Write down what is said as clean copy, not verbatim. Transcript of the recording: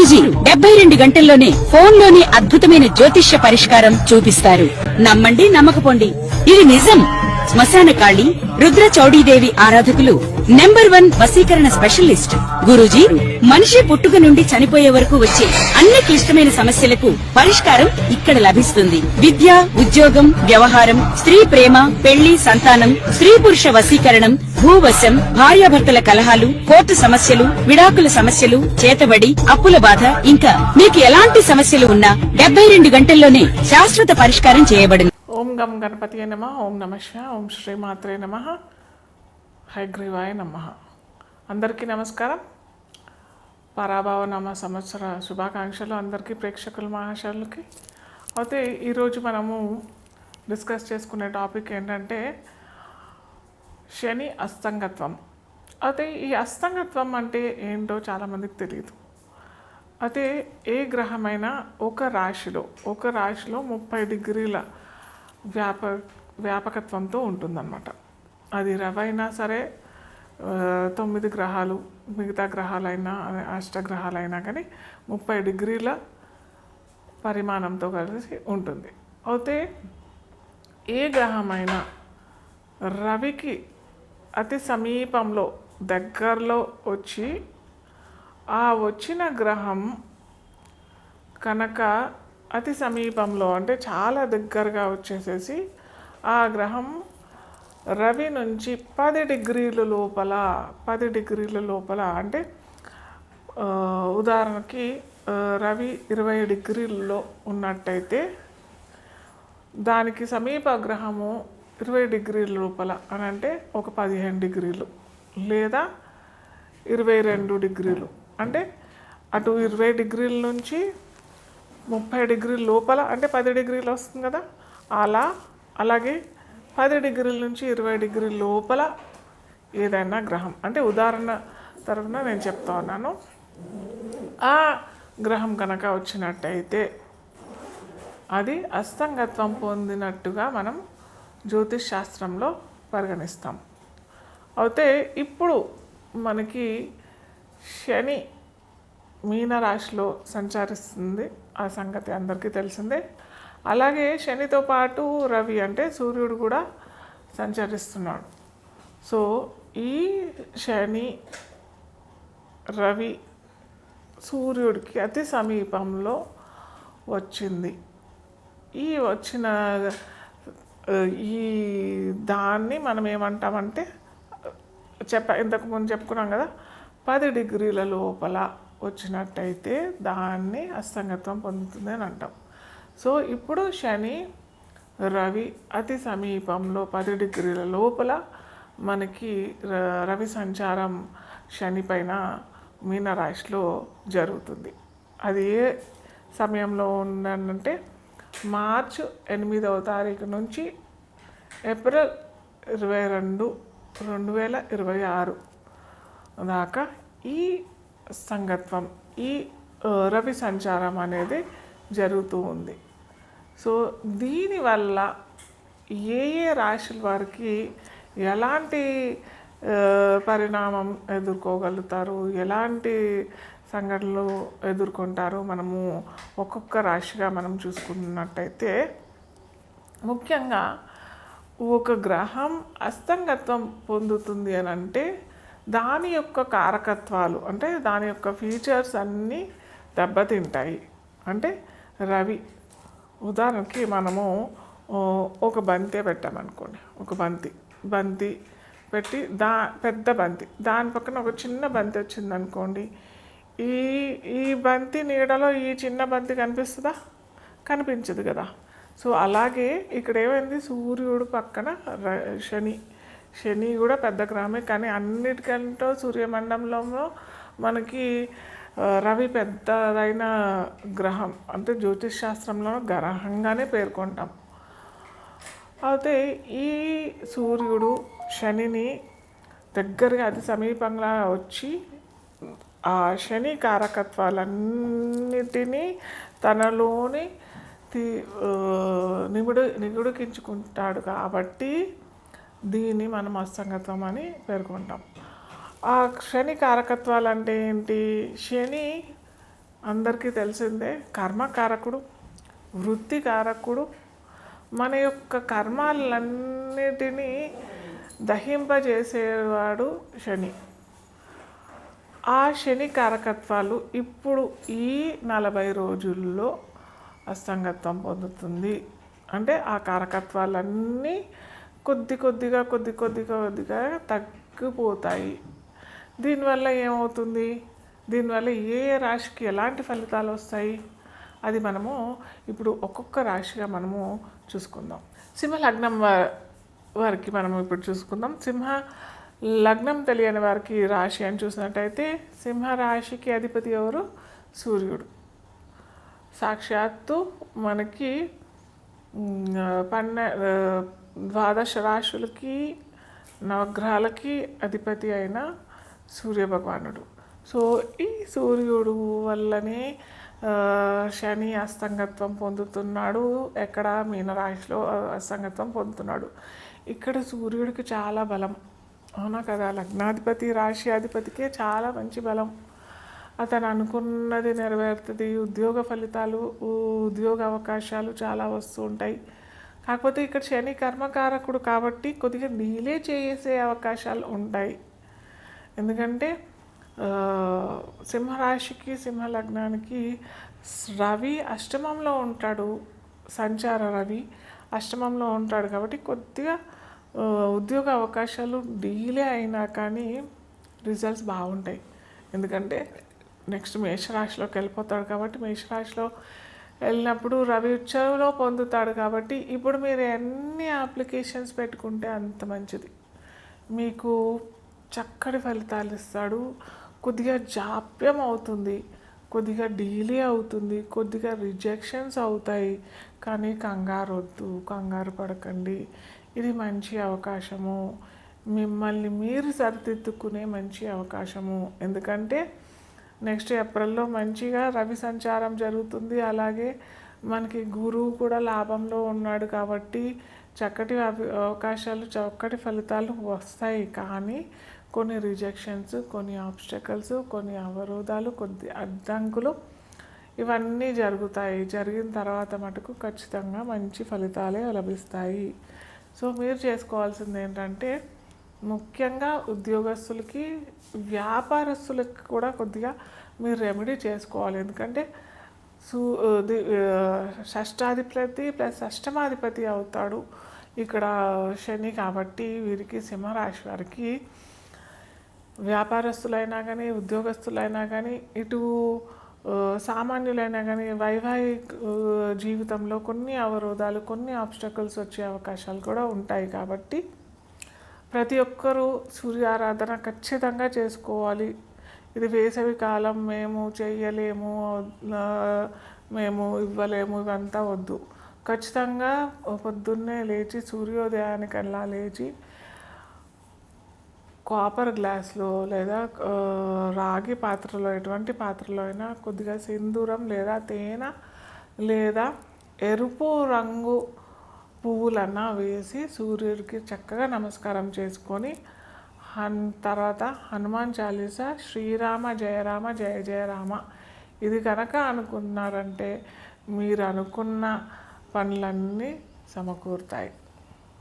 గురూజీ 72 గంటల్లోనే ఫోన్లోని అద్భుతమైన జ్యోతిష్య పరిష్కారం చూపిస్తారు. నమ్మండి, నమ్మకపోండి, ఇది నిజం. శ్మశాన కాళి రుద్ర చౌడీదేవి ఆరాధకులు నంబర్ 1 వశీకరణ స్పెషలిస్ట్. గురూజీ మనిషి పుట్టుక నుండి చనిపోయే వరకు వచ్చే అన్ని క్లిష్టమైన సమస్యలకు పరిష్కారం ఇక్కడ లభిస్తుంది. విద్య, ఉద్యోగం, వ్యవహారం, స్త్రీ ప్రేమ, పెళ్లి, సంతానం, స్త్రీ పురుష వశీకరణం, భూవశం, భార్యాభర్తల కలహాలు, కోర్టు సమస్యలు, విడాకుల సమస్యలు, చేతబడి, అప్పుల బాధ, ఇంకా మీకు ఎలాంటి సమస్యలు ఉన్నా 72 గంటల్లోనే శాశ్వత పరిష్కారం చేయబడును. ఓం గం గణపతి నమ. ఓం నమః శివాయ. ఓం శ్రీమాత్రే నమ. హయగ్రీవాయ నమ. అందరికీ నమస్కారం. పరాభవ నామ సంవత్సర శుభాకాంక్షలు అందరికీ, ప్రేక్షకుల మహాశయులకి. అయితే ఈరోజు మనము డిస్కస్ చేసుకునే టాపిక్ ఏంటంటే శని అస్తంగత్వం. అయితే ఈ అస్తంగత్వం అంటే ఏంటో చాలామందికి తెలియదు. అయితే ఏ గ్రహమైనా ఒక రాశిలో 30 డిగ్రీల వ్యాపకత్వంతో ఉంటుందన్నమాట. అది రవైనా సరే, 9 గ్రహాలు, మిగతా గ్రహాలైనా, అష్టగ్రహాలైనా కానీ 30 డిగ్రీల పరిమాణంతో కలిసి ఉంటుంది. అయితే ఏ గ్రహమైనా రవికి అతి సమీపంలో దగ్గరలో వచ్చి ఆ వచ్చిన గ్రహం కనుక అతి సమీపంలో అంటే చాలా దగ్గరగా వచ్చేసేసి ఆ గ్రహం రవి నుంచి 10 డిగ్రీల లోపల అంటే ఉదాహరణకి రవి 20 డిగ్రీల్లో ఉన్నట్టయితే దానికి సమీప గ్రహము 20 డిగ్రీల లోపల అని అంటే ఒక 15 డిగ్రీలు లేదా 22 డిగ్రీలు అంటే అటు 20 డిగ్రీల నుంచి 30 డిగ్రీల లోపల అంటే 10 డిగ్రీలు వస్తుంది కదా. అలాగే 10 డిగ్రీల నుంచి 20 డిగ్రీల లోపల ఏదైనా గ్రహం అంటే ఉదాహరణ తరఫున నేను చెప్తా ఉన్నాను. ఆ గ్రహం కనుక వచ్చినట్టయితే అది అస్తంగత్వం పొందినట్టుగా మనం జ్యోతిష్ శాస్త్రంలో పరిగణిస్తాం. అయితే ఇప్పుడు మనకి శని మీనరాశిలో సంచరిస్తుంది, ఆ సంగతి అందరికీ తెలిసిందే. అలాగే శనితో పాటు రవి అంటే సూర్యుడు కూడా సంచరిస్తున్నాడు. సో ఈ శని రవి సూర్యుడికి అతి సమీపంలో వచ్చింది. ఈ వచ్చిన ఈ దాన్ని మనం ఏమంటామంటే ఇంతకుముందు చెప్పుకున్నాం కదా, 10 డిగ్రీల లోపల వచ్చినట్టయితే దాన్ని అస్తంగత్వం పొందుతుంది అని అంటాం. సో ఇప్పుడు శని రవి అతి సమీపంలో 10 డిగ్రీల లోపల మనకి రవి సంచారం శని పైన మీనరాశిలో జరుగుతుంది. అది ఏ సమయంలో ఉందంటే మార్చి 8వ తారీఖు నుంచి ఏప్రిల్ 22, 2026 దాకా ఈ సంగత్వం, ఈ రవి సంచారం అనేది జరుగుతూ ఉంది. సో దీనివల్ల ఏ రాశుల వారికి ఎలాంటి పరిణామం ఎదుర్కోగలుగుతారు, ఎలాంటి సంఘటనలు ఎదుర్కొంటారు, మనము ఒక్కొక్క రాశిగా మనం చూసుకున్నట్టయితే ముఖ్యంగా ఒక గ్రహం అస్తంగత్వం పొందుతుంది అని అంటే దాని యొక్క కారకత్వాలు అంటే దాని యొక్క ఫీచర్స్ అన్నీ దెబ్బతింటాయి. అంటే రవి ఉదాహరణకి మనము ఒక బంతి పెట్టామనుకోండి, ఒక బంతి పెట్టి పెద్ద బంతి దాని పక్కన ఒక చిన్న బంతి వచ్చిందనుకోండి, ఈ బంతి నీడలో ఈ చిన్న బంతి కనిపిస్తుందా? కనిపించదు కదా. సో అలాగే ఇక్కడ ఏమైంది, సూర్యుడు పక్కన శని కూడా పెద్ద గ్రహమే, కానీ అన్నిటికంటే సూర్యమండలంలో మనకి రవి పెద్దదైన గ్రహం అంటే జ్యోతిష్ శాస్త్రంలో గ్రహంగానే పేర్కొంటాం. అయితే ఈ సూర్యుడు శనిని దగ్గరగా అతి సమీపంగా వచ్చి ఆ శని కారకత్వాలన్నిటినీ తనలోని నిగుడికించుకుంటాడు కాబట్టి దీన్ని మనం అస్తంగత్వం అని పేర్కొంటాం. ఆ శని కారకత్వాలు అంటే ఏంటి? శని అందరికీ తెలిసిందే, కర్మకారకుడు, వృత్తికారకుడు, మన యొక్క కర్మాలన్నిటినీ దహింపజేసేవాడు శని. ఆ శని కారకత్వాలు ఇప్పుడు ఈ 40 రోజుల్లో అస్తంగత్వం పొందుతుంది. అంటే ఆ కారకత్వాలన్నీ కొద్దిగా తగ్గిపోతాయి. దీనివల్ల ఏమవుతుంది, దీనివల్ల ఏ రాశికి ఎలాంటి ఫలితాలు వస్తాయి, అది మనము ఇప్పుడు ఒక్కొక్క రాశిగా మనము చూసుకుందాం. సింహ లగ్నం వారికి మనము ఇప్పుడు చూసుకుందాం. సింహ లగ్నం తెలియని వారికి రాశి అని చూసినట్టయితే సింహ రాశికి అధిపతి ఎవరు? సూర్యుడు. సాక్షాత్తు మనకి 12 రాశులకి నవగ్రహాలకి అధిపతి అయిన సూర్యభగవానుడు. సో ఈ సూర్యుడు వల్లనే శని అస్తంగత్వం పొందుతున్నాడు. ఎక్కడ? మీనరాశిలో అస్తంగత్వం పొందుతున్నాడు. ఇక్కడ సూర్యుడికి చాలా బలం, అవునా కదా? లగ్నాధిపతి రాశి అధిపతికే చాలా మంచి బలం. అతను అనుకున్నది నెరవేరుతుంది. ఉద్యోగ ఫలితాలు, ఉద్యోగ అవకాశాలు చాలా వస్తూ ఉంటాయి. కాకపోతే ఇక్కడ శని కర్మకారకుడు కాబట్టి కొద్దిగా డీలే చేసే అవకాశాలు ఉంటాయి. ఎందుకంటే సింహరాశికి సింహ లగ్నానికి రవి అష్టమంలో ఉంటాడు. సంచార రవి అష్టమంలో ఉంటాడు కాబట్టి కొద్దిగా ఉద్యోగ అవకాశాలు డీలే అయినా కానీ రిజల్ట్స్ బాగుంటాయి. ఎందుకంటే నెక్స్ట్ మేషరాశిలోకి వెళ్ళిపోతాడు కాబట్టి మేషరాశిలో వెళ్ళినప్పుడు రవి ఉచ్చలో పొందుతాడు కాబట్టి ఇప్పుడు మీరు ఎన్ని అప్లికేషన్స్ పెట్టుకుంటే అంత మంచిది. మీకు చక్కటి ఫలితాలు ఇస్తాడు. కొద్దిగా జాప్యం అవుతుంది, కొద్దిగా డీలే అవుతుంది, కొద్దిగా రిజెక్షన్స్ అవుతాయి. కానీ కంగారు పడకండి. ఇది మంచి అవకాశము, మిమ్మల్ని మీరు సరిదిద్దుకునే మంచి అవకాశము. ఎందుకంటే నెక్స్ట్ ఏప్రిల్లో మంచిగా రవి సంచారం జరుగుతుంది. అలాగే మనకి గురువు కూడా లాభంలో ఉన్నాడు కాబట్టి చక్కటి అవకాశాలు, చక్కటి ఫలితాలు వస్తాయి. కానీ కొన్ని రిజెక్షన్స్, కొన్ని ఆబ్స్టకల్స్, కొన్ని అవరోధాలు, కొద్ది అడ్డంకులు ఇవన్నీ జరుగుతాయి. జరిగిన తర్వాత మటుకు ఖచ్చితంగా మంచి ఫలితాలే లభిస్తాయి. సో మీరు చేసుకోవాల్సింది ఏంటంటే ముఖ్యంగా ఉద్యోగస్తులకి, వ్యాపారస్తులకి కూడా కొద్దిగా మీరు రెమెడీ చేసుకోవాలి. ఎందుకంటే షష్టాధిపతి ప్లస్ అష్టమాధిపతి అవుతాడు ఇక్కడ శని. కాబట్టి వీరికి సింహరాశి వారికి వ్యాపారస్తులైనా కానీ, ఉద్యోగస్తులైనా కానీ, ఇటు సామాన్యులైనా కానీ వైవాహిక జీవితంలో కొన్ని అవరోధాలు, కొన్ని ఆబ్స్టకల్స్ వచ్చే అవకాశాలు కూడా ఉంటాయి. కాబట్టి ప్రతి ఒక్కరూ సూర్యారాధన ఖచ్చితంగా చేసుకోవాలి. ఇది వేసవి కాలం, మేము చెయ్యలేము, మేము ఇవ్వలేము, ఇవంతా వద్దు. ఖచ్చితంగా పొద్దున్నే లేచి సూర్యోదయానికల్లా లేచి కాపర్ గ్లాస్లో లేదా రాగి పాత్రలో, ఎటువంటి పాత్రలో అయినా కొద్దిగా సింధూరం లేదా తేనె లేదా ఎరుపు రంగు పువ్వులన్నా వేసి సూర్యుడికి చక్కగా నమస్కారం చేసుకొని తర్వాత హనుమాన్ చాలీసా, శ్రీరామ జయ రామ జయ జయ రామ ఇది కనుక అనుకున్నారంటే మీరు అనుకున్న పనులన్నీ సమకూరుతాయి.